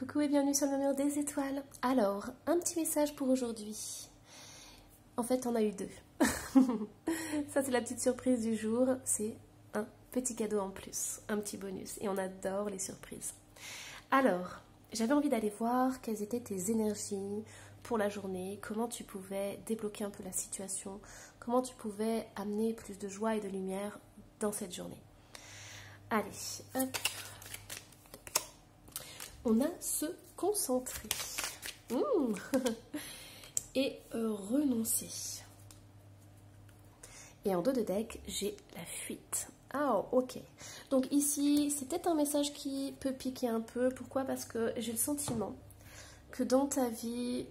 Coucou et bienvenue sur le mur des étoiles. Alors, un petit message pour aujourd'hui. En fait, on a eu deux. Ça, c'est la petite surprise du jour. C'est un petit cadeau en plus, un petit bonus. Et on adore les surprises. Alors, j'avais envie d'aller voir quelles étaient tes énergies pour la journée, comment tu pouvais débloquer un peu la situation, comment tu pouvais amener plus de joie et de lumière dans cette journée. Allez, hop. On a se concentrer et renoncer. Et en dos de deck, j'ai la fuite. Ah, ok. Donc ici, c'est peut-être un message qui peut piquer un peu. Pourquoi? Parce que j'ai le sentiment que dans ta vie,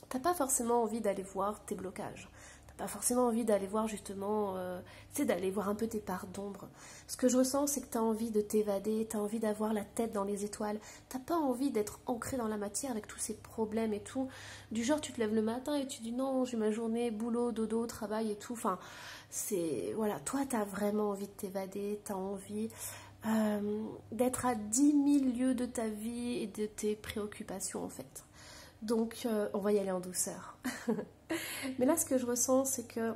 t'as pas forcément envie d'aller voir tes blocages. T'as pas forcément envie d'aller voir justement, tu sais, d'aller voir un peu tes parts d'ombre. Ce que je ressens, c'est que t'as envie de t'évader, t'as envie d'avoir la tête dans les étoiles. T'as pas envie d'être ancré dans la matière avec tous ces problèmes et tout. Du genre, tu te lèves le matin et tu dis non, j'ai ma journée, boulot, dodo, travail et tout. Enfin, c'est, voilà, toi, t'as vraiment envie de t'évader, t'as envie d'être à 10 000 lieues de ta vie et de tes préoccupations en fait. Donc on va y aller en douceur. Mais là ce que je ressens c'est que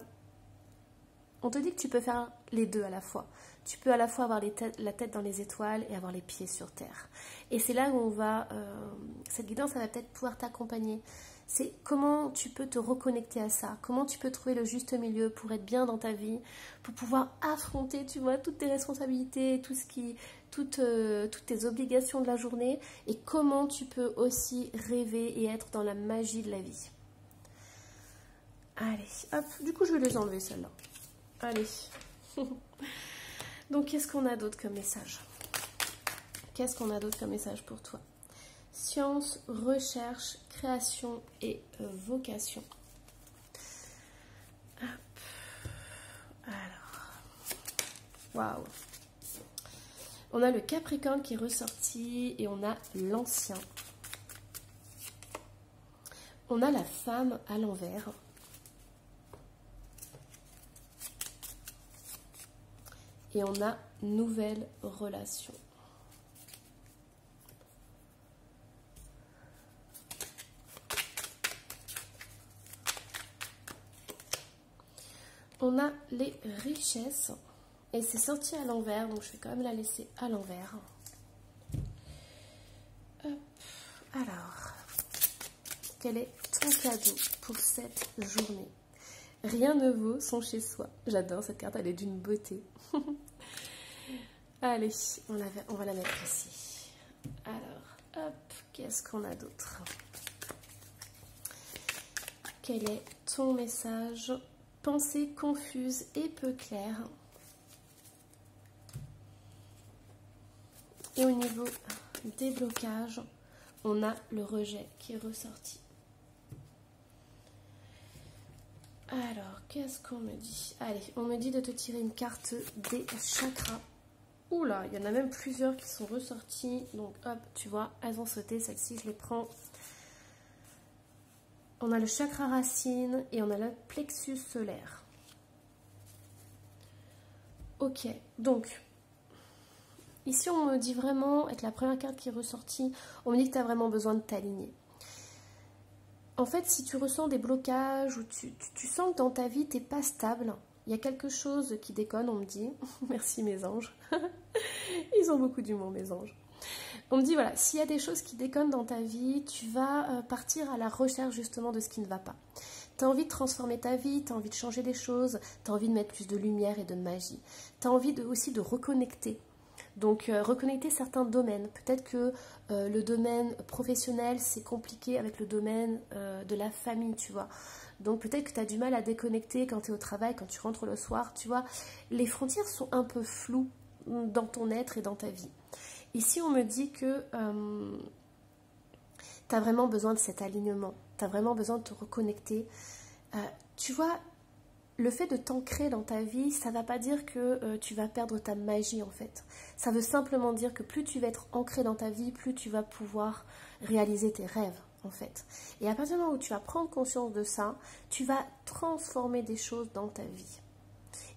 on te dit que tu peux faire les deux à la fois. Tu peux à la fois avoir la tête dans les étoiles et avoir les pieds sur terre. Et c'est là où on va, cette guidance elle va peut-être pouvoir t'accompagner. C'est comment tu peux te reconnecter à ça, comment tu peux trouver le juste milieu pour être bien dans ta vie, pour pouvoir affronter, tu vois, toutes tes responsabilités, toutes tes obligations de la journée, et comment tu peux aussi rêver et être dans la magie de la vie. Allez, hop, du coup je vais les enlever celles-là. Allez. Donc qu'est-ce qu'on a d'autre comme message? Qu'est-ce qu'on a d'autre comme message pour toi? Science, recherche, création et vocation. Hop. Alors, waouh. On a le Capricorne qui est ressorti et on a l'Ancien. On a la femme à l'envers. Et on a nouvelle relation. On a les richesses et c'est sorti à l'envers, donc je vais quand même la laisser à l'envers. Alors, quel est ton cadeau pour cette journée? Rien ne vaut son chez soi. J'adore cette carte, elle est d'une beauté. Allez, on va la mettre ici. Alors, hop, qu'est-ce qu'on a d'autre? Quel est ton message? Pensée confuse et peu claire. Et au niveau des blocages, on a le rejet qui est ressorti. Alors, qu'est-ce qu'on me dit? Allez, on me dit de te tirer une carte des chakras. Oula, il y en a même plusieurs qui sont ressorties. Donc, hop, tu vois, elles ont sauté. Celles-ci, je les prends. On a le chakra racine et on a le plexus solaire. Ok, donc, ici on me dit vraiment, avec la première carte qui est ressortie, on me dit que tu as vraiment besoin de t'aligner. En fait, si tu ressens des blocages ou tu sens que dans ta vie, tu n'es pas stable, il y a quelque chose qui déconne, on me dit. Merci mes anges. Ils ont beaucoup d'humour, mes anges. On me dit, voilà, s'il y a des choses qui déconnent dans ta vie, tu vas partir à la recherche justement de ce qui ne va pas. Tu as envie de transformer ta vie, tu as envie de changer des choses, tu as envie de mettre plus de lumière et de magie. Tu as envie aussi de reconnecter. Donc, reconnecter certains domaines. Peut-être que le domaine professionnel, c'est compliqué avec le domaine de la famille, tu vois. Donc, peut-être que tu as du mal à déconnecter quand tu es au travail, quand tu rentres le soir, tu vois. Les frontières sont un peu floues dans ton être et dans ta vie. Ici, on me dit que tu as vraiment besoin de cet alignement. Tu as vraiment besoin de te reconnecter. Tu vois, le fait de t'ancrer dans ta vie, ça ne va pas dire que tu vas perdre ta magie en fait. Ça veut simplement dire que plus tu vas être ancré dans ta vie, plus tu vas pouvoir réaliser tes rêves en fait. Et à partir du moment où tu vas prendre conscience de ça, tu vas transformer des choses dans ta vie.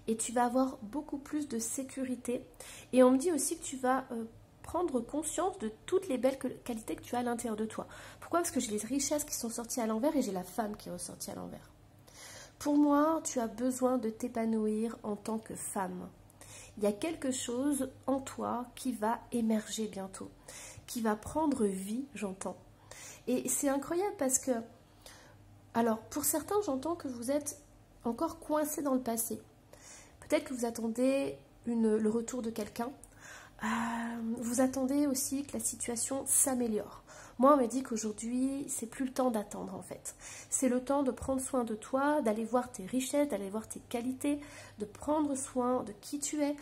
Et tu vas avoir beaucoup plus de sécurité. Et on me dit aussi que tu vas prendre conscience de toutes les belles qualités que tu as à l'intérieur de toi. Pourquoi? Parce que j'ai les richesses qui sont sorties à l'envers et j'ai la femme qui est ressortie à l'envers. Pour moi, tu as besoin de t'épanouir en tant que femme. Il y a quelque chose en toi qui va émerger bientôt, qui va prendre vie, j'entends. Et c'est incroyable parce que, alors, pour certains, j'entends que vous êtes encore coincé dans le passé. Peut-être que vous attendez le retour de quelqu'un. Vous attendez aussi que la situation s'améliore. Moi, on m'a dit qu'aujourd'hui, c'est plus le temps d'attendre en fait. C'est le temps de prendre soin de toi, d'aller voir tes richesses, d'aller voir tes qualités, de prendre soin de qui tu es,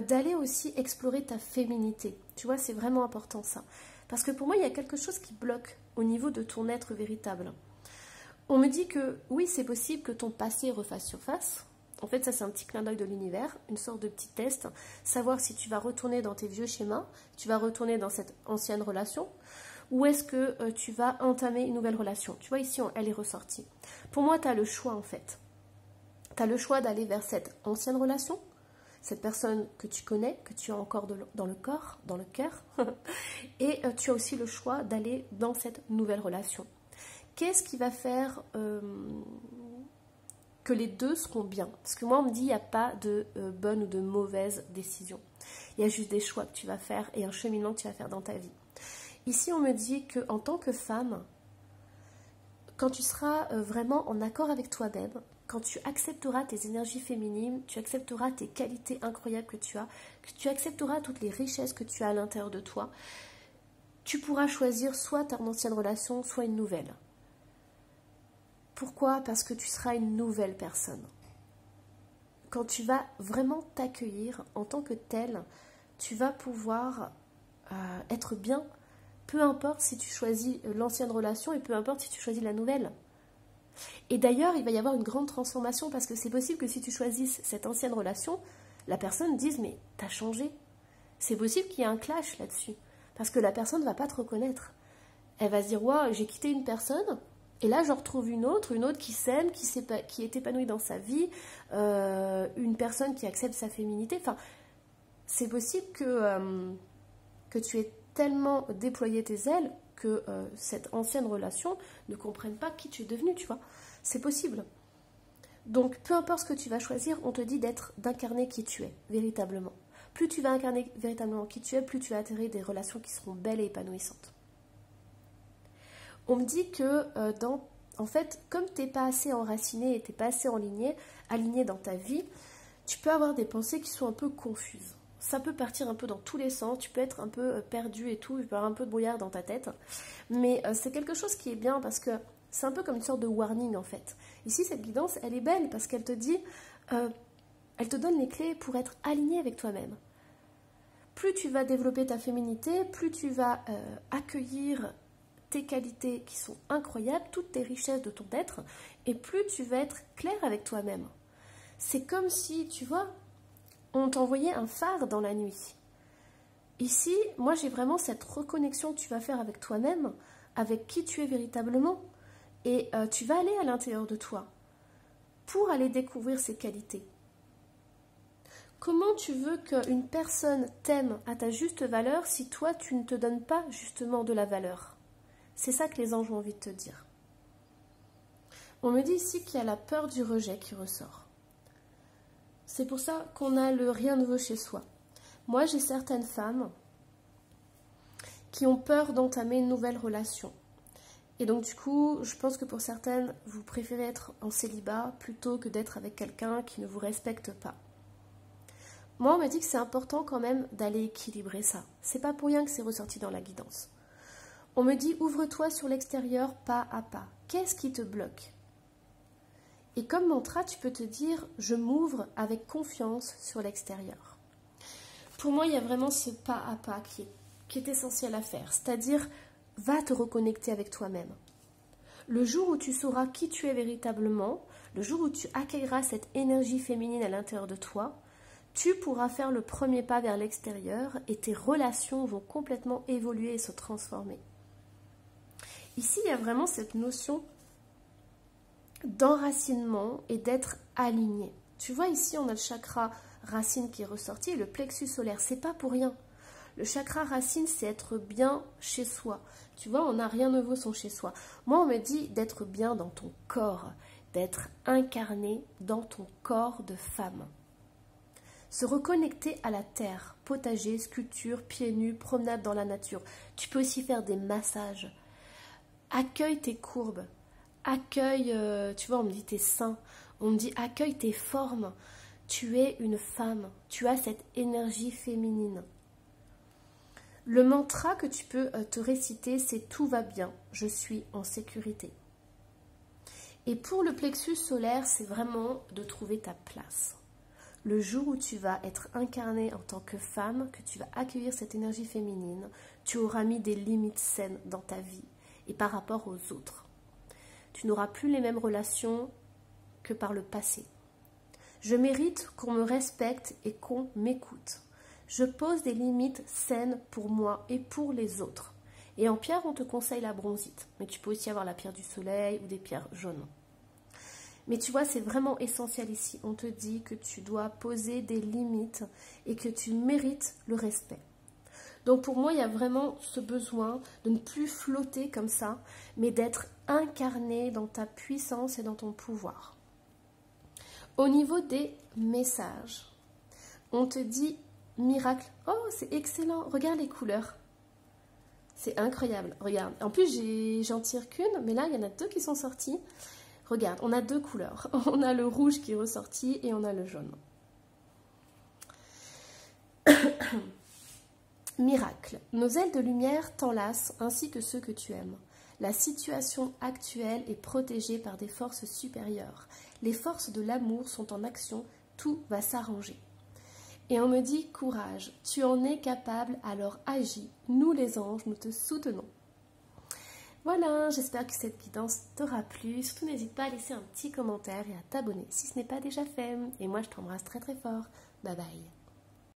d'aller aussi explorer ta féminité. Tu vois, c'est vraiment important ça. Parce que pour moi, il y a quelque chose qui bloque au niveau de ton être véritable. On me dit que oui, c'est possible que ton passé refasse surface. En fait, ça, c'est un petit clin d'œil de l'univers, une sorte de petit test, savoir si tu vas retourner dans tes vieux schémas, tu vas retourner dans cette ancienne relation, ou est-ce que tu vas entamer une nouvelle relation. Tu vois, ici, elle est ressortie. Pour moi, tu as le choix, en fait. Tu as le choix d'aller vers cette ancienne relation, cette personne que tu connais, que tu as encore dans le corps, dans le cœur, et tu as aussi le choix d'aller dans cette nouvelle relation. Qu'est-ce qui va faire que les deux seront bien? Parce que moi, on me dit il n'y a pas de bonne ou de mauvaise décision. Il y a juste des choix que tu vas faire et un cheminement que tu vas faire dans ta vie. Ici, on me dit qu'en tant que femme, quand tu seras vraiment en accord avec toi-même, quand tu accepteras tes énergies féminines, tu accepteras tes qualités incroyables que tu accepteras toutes les richesses que tu as à l'intérieur de toi, tu pourras choisir soit ton ancienne relation, soit une nouvelle. Pourquoi? Parce que tu seras une nouvelle personne. Quand tu vas vraiment t'accueillir en tant que telle, tu vas pouvoir être bien, peu importe si tu choisis l'ancienne relation et peu importe si tu choisis la nouvelle. Et d'ailleurs, il va y avoir une grande transformation parce que c'est possible que si tu choisisses cette ancienne relation, la personne dise « mais t'as changé ». C'est possible qu'il y ait un clash là-dessus parce que la personne ne va pas te reconnaître. Elle va se dire « waouh, j'ai quitté une personne ». Et là, je retrouve une autre qui s'aime, qui est épanouie dans sa vie, une personne qui accepte sa féminité. Enfin, c'est possible que tu aies tellement déployé tes ailes que cette ancienne relation ne comprenne pas qui tu es devenu, tu vois. C'est possible. Donc, peu importe ce que tu vas choisir, on te dit d'incarner qui tu es, véritablement. Plus tu vas incarner véritablement qui tu es, plus tu vas atterrir des relations qui seront belles et épanouissantes. On me dit que, en fait, comme tu n'es pas assez enraciné et tu n'es pas assez aligné dans ta vie, tu peux avoir des pensées qui sont un peu confuses. Ça peut partir un peu dans tous les sens, tu peux être un peu perdu et tout, il peut y avoir un peu de brouillard dans ta tête. Mais c'est quelque chose qui est bien parce que c'est un peu comme une sorte de warning en fait. Ici, cette guidance, elle est belle parce qu'elle te dit, elle te donne les clés pour être aligné avec toi-même. Plus tu vas développer ta féminité, plus tu vas accueillir tes qualités qui sont incroyables, toutes tes richesses de ton être, et plus tu vas être clair avec toi-même. C'est comme si, tu vois, on t'envoyait un phare dans la nuit. Ici, moi j'ai vraiment cette reconnexion que tu vas faire avec toi-même, avec qui tu es véritablement, et tu vas aller à l'intérieur de toi pour aller découvrir ses qualités. Comment tu veux qu'une personne t'aime à ta juste valeur si toi tu ne te donnes pas justement de la valeur? C'est ça que les anges ont envie de te dire. On me dit ici qu'il y a la peur du rejet qui ressort. C'est pour ça qu'on a le rien ne vaut chez soi. Moi, j'ai certaines femmes qui ont peur d'entamer une nouvelle relation. Et donc, du coup, je pense que pour certaines, vous préférez être en célibat plutôt que d'être avec quelqu'un qui ne vous respecte pas. Moi, on m'a dit que c'est important quand même d'aller équilibrer ça. C'est pas pour rien que c'est ressorti dans la guidance. On me dit, ouvre-toi sur l'extérieur pas à pas. Qu'est-ce qui te bloque? Et comme mantra, tu peux te dire, je m'ouvre avec confiance sur l'extérieur. Pour moi, il y a vraiment ce pas à pas qui est essentiel à faire. C'est-à-dire, va te reconnecter avec toi-même. Le jour où tu sauras qui tu es véritablement, le jour où tu accueilleras cette énergie féminine à l'intérieur de toi, tu pourras faire le premier pas vers l'extérieur et tes relations vont complètement évoluer et se transformer. Ici, il y a vraiment cette notion d'enracinement et d'être aligné. Tu vois, ici, on a le chakra racine qui est ressorti et le plexus solaire. C'est pas pour rien. Le chakra racine, c'est être bien chez soi. Tu vois, on n'a rien ne vaut son chez soi. Moi, on me dit d'être bien dans ton corps, d'être incarné dans ton corps de femme. Se reconnecter à la terre, potager, sculpture, pieds nus, promenade dans la nature. Tu peux aussi faire des massages. Accueille tes courbes. Accueille, tu vois, on me dit tes seins. On me dit accueille tes formes. Tu es une femme. Tu as cette énergie féminine. Le mantra que tu peux te réciter, c'est tout va bien. Je suis en sécurité. Et pour le plexus solaire, c'est vraiment de trouver ta place. Le jour où tu vas être incarnée en tant que femme, que tu vas accueillir cette énergie féminine, tu auras mis des limites saines dans ta vie et par rapport aux autres. Tu n'auras plus les mêmes relations que par le passé. Je mérite qu'on me respecte et qu'on m'écoute. Je pose des limites saines pour moi et pour les autres. Et en pierre, on te conseille la bronzite, mais tu peux aussi avoir la pierre du soleil ou des pierres jaunes. Mais tu vois, c'est vraiment essentiel ici. On te dit que tu dois poser des limites et que tu mérites le respect. Donc pour moi, il y a vraiment ce besoin de ne plus flotter comme ça, mais d'être incarné dans ta puissance et dans ton pouvoir. Au niveau des messages, on te dit miracle. Oh, c'est excellent. Regarde les couleurs. C'est incroyable. Regarde. En plus, j'en tire qu'une, mais là, il y en a 2 qui sont sorties. Regarde, on a 2 couleurs. On a le rouge qui est ressorti et on a le jaune. Miracle. Nos ailes de lumière t'enlacent ainsi que ceux que tu aimes. La situation actuelle est protégée par des forces supérieures. Les forces de l'amour sont en action. Tout va s'arranger. Et on me dit courage. Tu en es capable, alors agis. Nous les anges, nous te soutenons. Voilà, j'espère que cette guidance t'aura plu. Surtout, n'hésite pas à laisser un petit commentaire et à t'abonner si ce n'est pas déjà fait. Et moi, je t'embrasse très très fort. Bye bye.